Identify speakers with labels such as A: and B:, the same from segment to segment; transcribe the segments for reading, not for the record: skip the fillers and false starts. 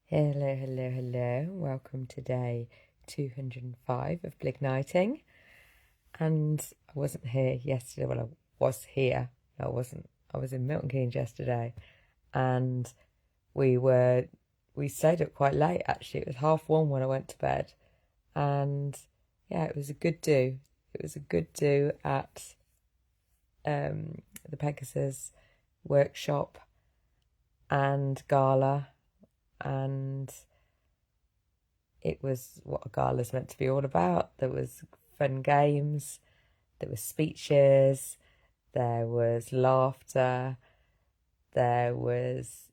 A: Hello, hello, hello. Welcome to day 205 of Bligniting. And I wasn't here yesterday. Well, I was here. No, I wasn't. I was in Milton Keynes yesterday. And we stayed up quite late, actually. It was 1:30 when I went to bed. And yeah, it was a good do. It was a good do at the Pegasus Workshop and Gala. And it was what a gala's meant to be all about. There was fun games, there was speeches, there was laughter, there was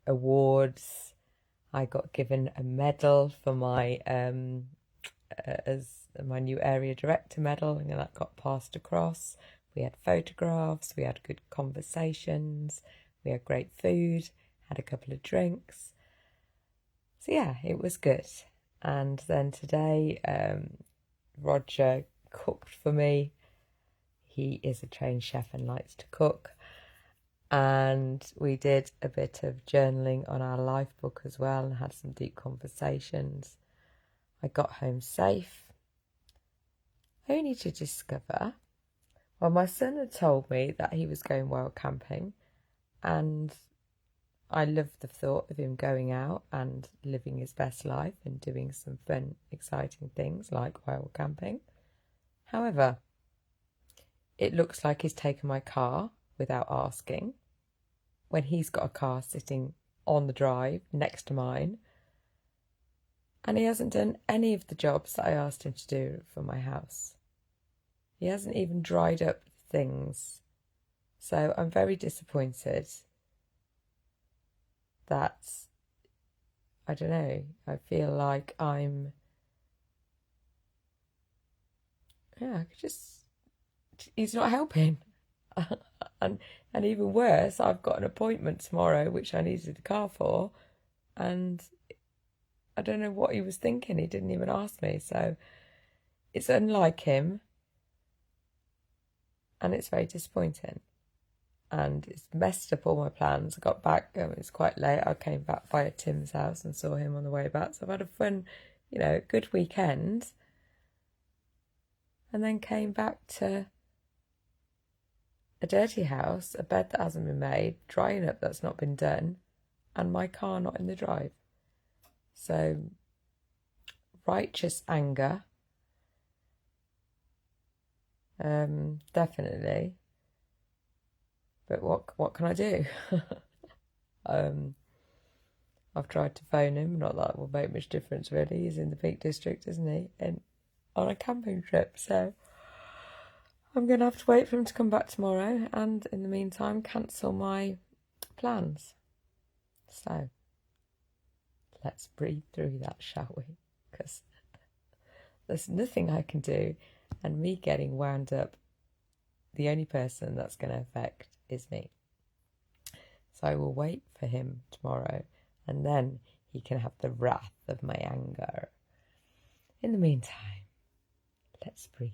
A: awards. I got given a medal for my as my new area director medal, and that got passed across. We had photographs, we had good conversations, we had great food, had a couple of drinks. So yeah, it was good. And then today, Roger cooked for me. He is a trained chef and likes to cook. And we did a bit of journaling on our life book as well and had some deep conversations. I got home safe, only to discover, well, my son had told me that he was going wild camping, and I love the thought of him going out and living his best life and doing some fun, exciting things like wild camping. However, it looks like he's taken my car without asking, when he's got a car sitting on the drive next to mine, and he hasn't done any of the jobs that I asked him to do for my house. He hasn't even dried up things. So I'm very disappointed that, I don't know, I feel like he's not helping. and even worse, I've got an appointment tomorrow which I needed the car for, and I don't know what he was thinking. He didn't even ask me. So it's unlike him, and it's very disappointing, and it's messed up all my plans. I got back, it was quite late. I came back via Tim's house and saw him on the way back. So I've had a fun, good weekend, and then came back to a dirty house, a bed that hasn't been made, drying up that's not been done, and my car not in the drive. So righteous anger, definitely. But what can I do? I've tried to phone him. Not that it will make much difference, really. He's in the Peak District, isn't he? And on a camping trip. So I'm going to have to wait for him to come back tomorrow. And in the meantime, cancel my plans. So let's breathe through that, shall we? Because there's nothing I can do. And me getting wound up, the only person that's going to affect is me. So I will wait for him tomorrow, and then he can have the wrath of my anger. In the meantime, let's breathe.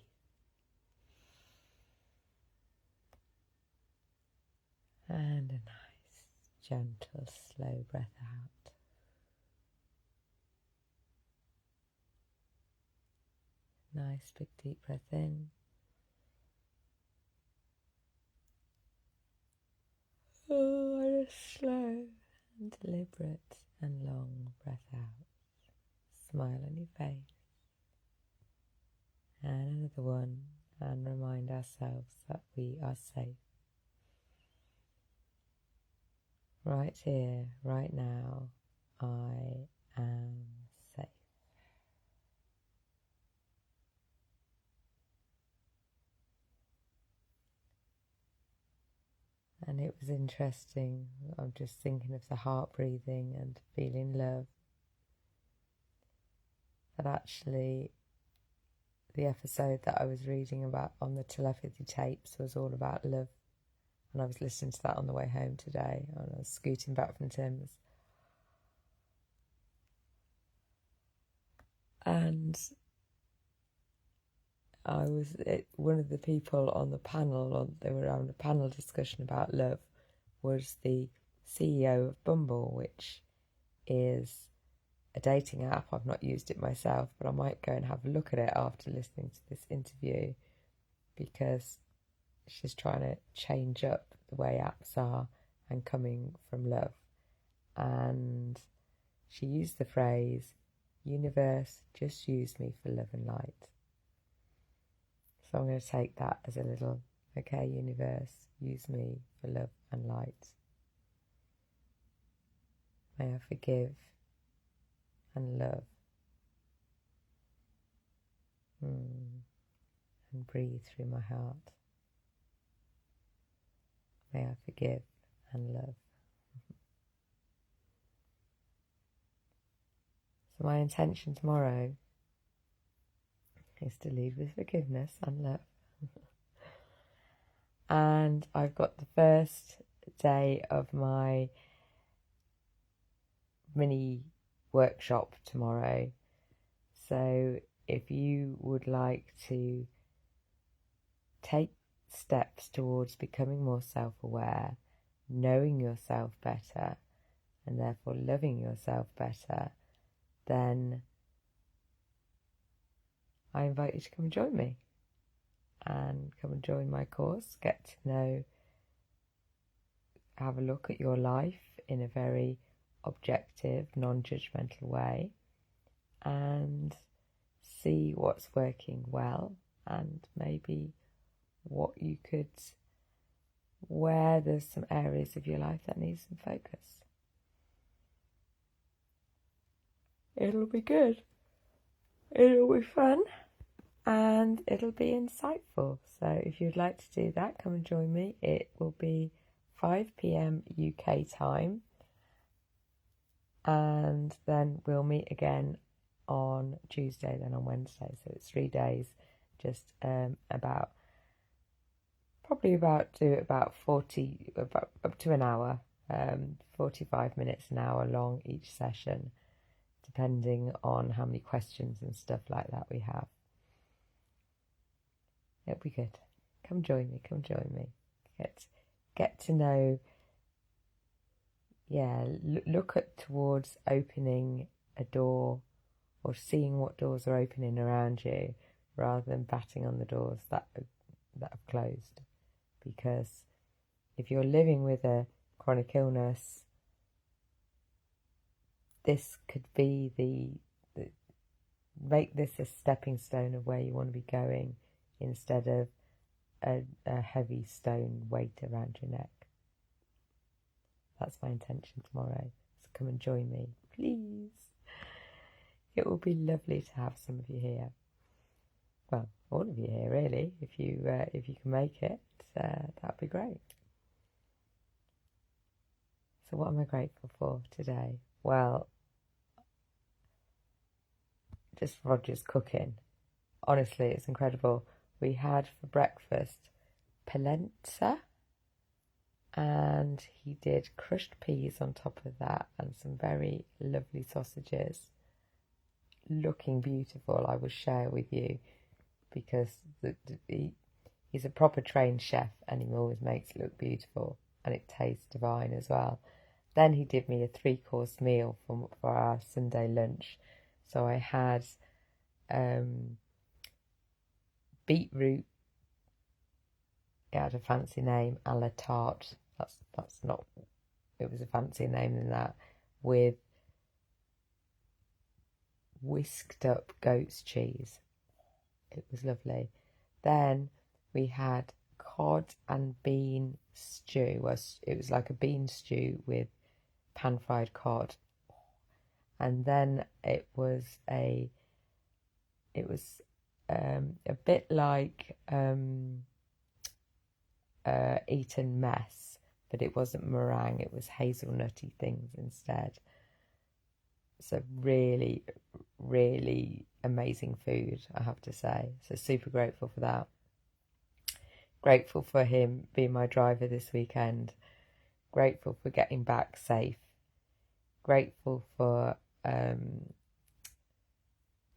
A: And a nice, gentle, slow breath out. Nice, big, deep breath in. Oh, and a slow and deliberate and long breath out. Smile on your face. And another one, and remind ourselves that we are safe. Right here, right now, I am safe. And it was interesting. I'm just thinking of the heart breathing and feeling love. That actually, the episode that I was reading about on the telepathy tapes was all about love. And I was listening to that on the way home today. And I was scooting back from Tim's. And one of the people on the panel, they were having a panel discussion about love, was the CEO of Bumble, which is a dating app. I've not used it myself, but I might go and have a look at it after listening to this interview, because she's trying to change up the way apps are and coming from love. And she used the phrase, "Universe, just use me for love and light." So I'm going to take that as a little, okay, universe, use me for love and light. May I forgive and love. And breathe through my heart. May I forgive and love. So my intention tomorrow is to lead with forgiveness and love. And I've got the first day of my mini workshop tomorrow. So if you would like to take steps towards becoming more self-aware, knowing yourself better, and therefore loving yourself better, then I invite you to come and join me and come and join my course, get to know, have a look at your life in a very objective, non-judgmental way, and see what's working well, and maybe where there's some areas of your life that need some focus. It'll be good. It'll be fun. And it'll be insightful. So if you'd like to do that, come and join me. It will be 5 p.m. UK time. And then we'll meet again on Tuesday, then on Wednesday. So it's 3 days, just up to an hour, 45 minutes, an hour long each session, depending on how many questions and stuff like that we have. It'll be good. Come join me. Get to know, look towards opening a door or seeing what doors are opening around you, rather than batting on the doors that have closed. Because if you're living with a chronic illness, this could be make this a stepping stone of where you want to be going, instead of a heavy stone weight around your neck. That's my intention tomorrow. So come and join me, please. It will be lovely to have some of you here. Well, all of you here, really. If you can make it, that'd be great. So what am I grateful for today? Well, just Roger's cooking. Honestly, it's incredible. We had for breakfast polenta, and he did crushed peas on top of that and some very lovely sausages. Looking beautiful, I will share with you, because he's a proper trained chef and he always makes it look beautiful, and it tastes divine as well. Then he did me a 3-course meal for our Sunday lunch. So I had beetroot, it had a fancy name, a la tarte. That's not, it was a fancier name than that, with whisked up goat's cheese. It was lovely. Then we had cod and bean stew. It was like a bean stew with pan-fried cod. And then it was a bit like Eton mess, but it wasn't meringue, it was hazelnutty things instead. So really, really amazing food, I have to say. So super grateful for that. Grateful for him being my driver this weekend. Grateful for getting back safe. Grateful for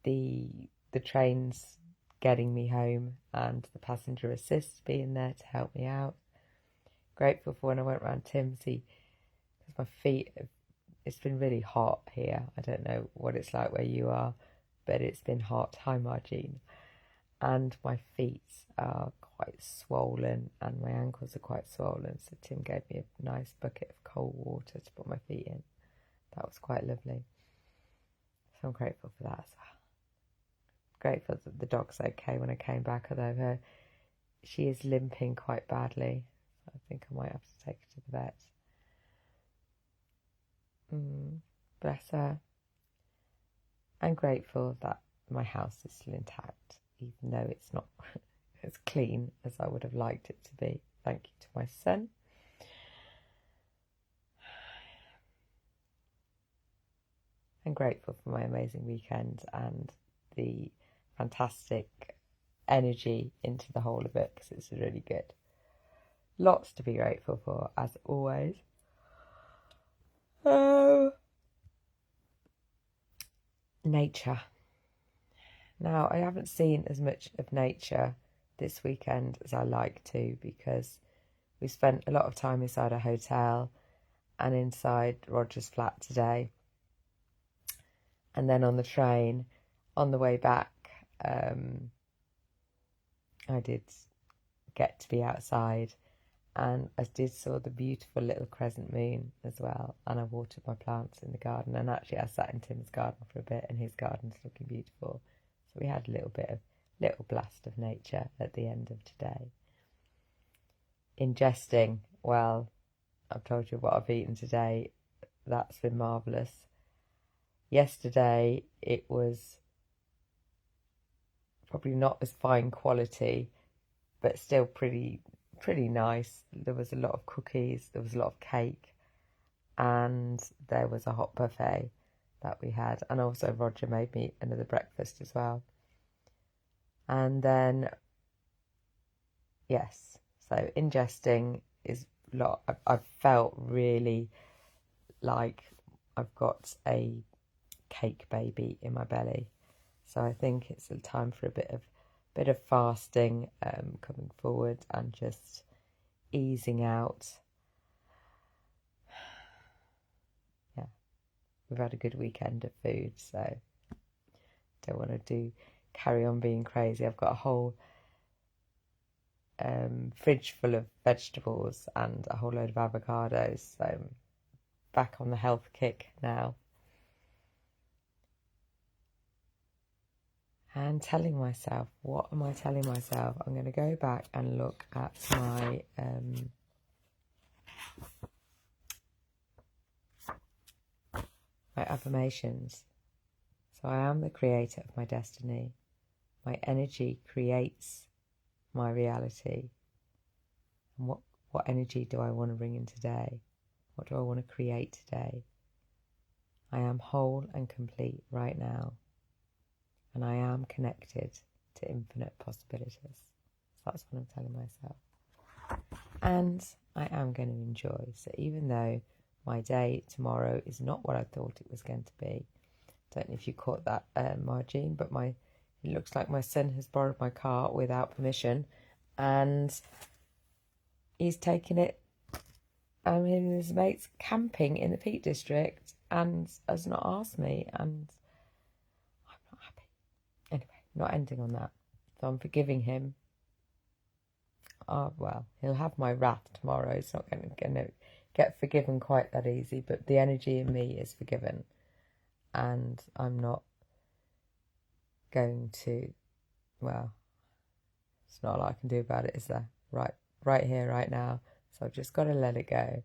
A: the trains getting me home and the passenger assist being there to help me out. Grateful for when I went round Tim's, he my feet, it's been really hot here. I don't know what it's like where you are, but it's been hot. Hi, Margine. And my feet are quite swollen and my ankles are quite swollen. So Tim gave me a nice bucket of cold water to put my feet in. That was quite lovely. So I'm grateful for that as well. Grateful that the dog's okay when I came back, although she is limping quite badly. So I think I might have to take her to the vet. Bless her. I'm grateful that my house is still intact, even though it's not as clean as I would have liked it to be. Thank you to my son. I'm grateful for my amazing weekend and the fantastic energy into the whole of it, because it's really good. Lots to be grateful for, as always. Nature. Now, I haven't seen as much of nature this weekend as I like to, because we spent a lot of time inside a hotel and inside Roger's flat today. And then on the train, on the way back, I did get to be outside, and I did saw the beautiful little crescent moon as well, and I watered my plants in the garden, and actually I sat in Tim's garden for a bit, and his garden's looking beautiful. So we had a little blast of nature at the end of today. Ingesting, well, I've told you what I've eaten today. That's been marvellous. Yesterday it was probably not as fine quality, but still pretty nice. There was a lot of cookies, there was a lot of cake, and there was a hot buffet that we had. And also Roger made me another breakfast as well. And then, yes, so ingesting is a lot. I've felt really like I've got a cake baby in my belly. So I think it's a time for a bit of fasting coming forward and just easing out. Yeah, we've had a good weekend of food, so don't want to carry on being crazy. I've got a whole fridge full of vegetables and a whole load of avocados, so I'm back on the health kick now. And telling myself, what am I telling myself? I'm going to go back and look at my my affirmations. So I am the creator of my destiny. My energy creates my reality. And what energy do I want to bring in today? What do I want to create today? I am whole and complete right now. And I am connected to infinite possibilities. So that's what I'm telling myself. And I am going to enjoy. So even though my day tomorrow is not what I thought it was going to be, I don't know if you caught that, Margine, but it looks like my son has borrowed my car without permission, and he's taken it him and his mates camping in the Peak District and has not asked me, and I'm not happy. Anyway, not ending on that. So I'm forgiving him. Oh, well, he'll have my wrath tomorrow. It's not going to get forgiven quite that easy, but the energy in me is forgiven. And I'm not going to, well, it's not a lot I can do about it, is there? Right here, right now. So I've just got to let it go.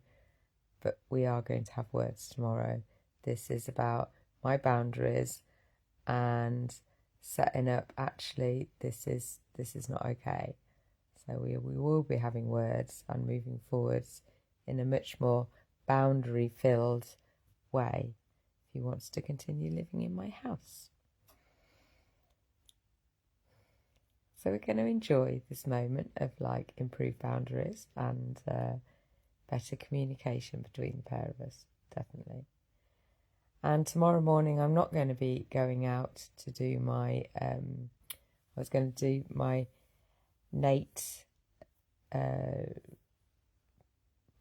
A: But we are going to have words tomorrow. This is about my boundaries and setting up, actually, this is not okay. So we will be having words and moving forwards in a much more boundary-filled way if he wants to continue living in my house. So we're going to enjoy this moment of improved boundaries and better communication between the pair of us, definitely. And tomorrow morning I'm not going to be going out to do my, I was going to do my Nate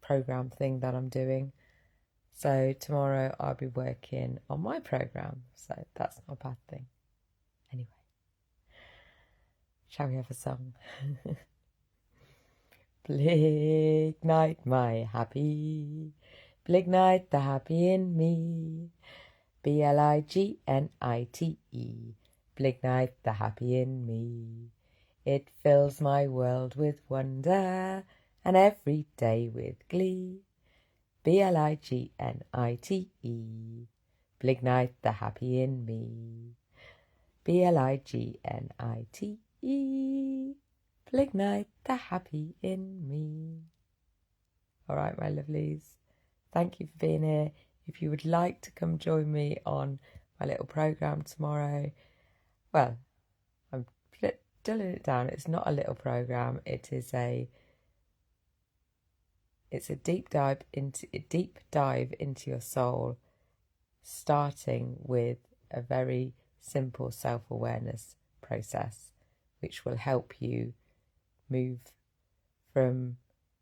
A: program thing that I'm doing. So tomorrow I'll be working on my programme, so that's not a bad thing. Anyway, shall we have a song? Blig night, my happy, blig night, the happy in me, Blignite, blig night, the happy in me. It fills my world with wonder, and every day with glee. Blignite, blig night, the happy in me. Blignite, blig night, the happy in me. All right, my lovelies. Thank you for being here. If you would like to come join me on my little programme tomorrow, well, I'm dulling it down. It's not a little programme. It's a deep dive into your soul, starting with a very simple self-awareness process, which will help you move from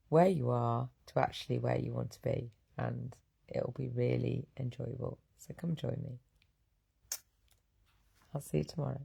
A: where you are to actually where you want to be, and it'll be really enjoyable. So come join me. I'll see you tomorrow.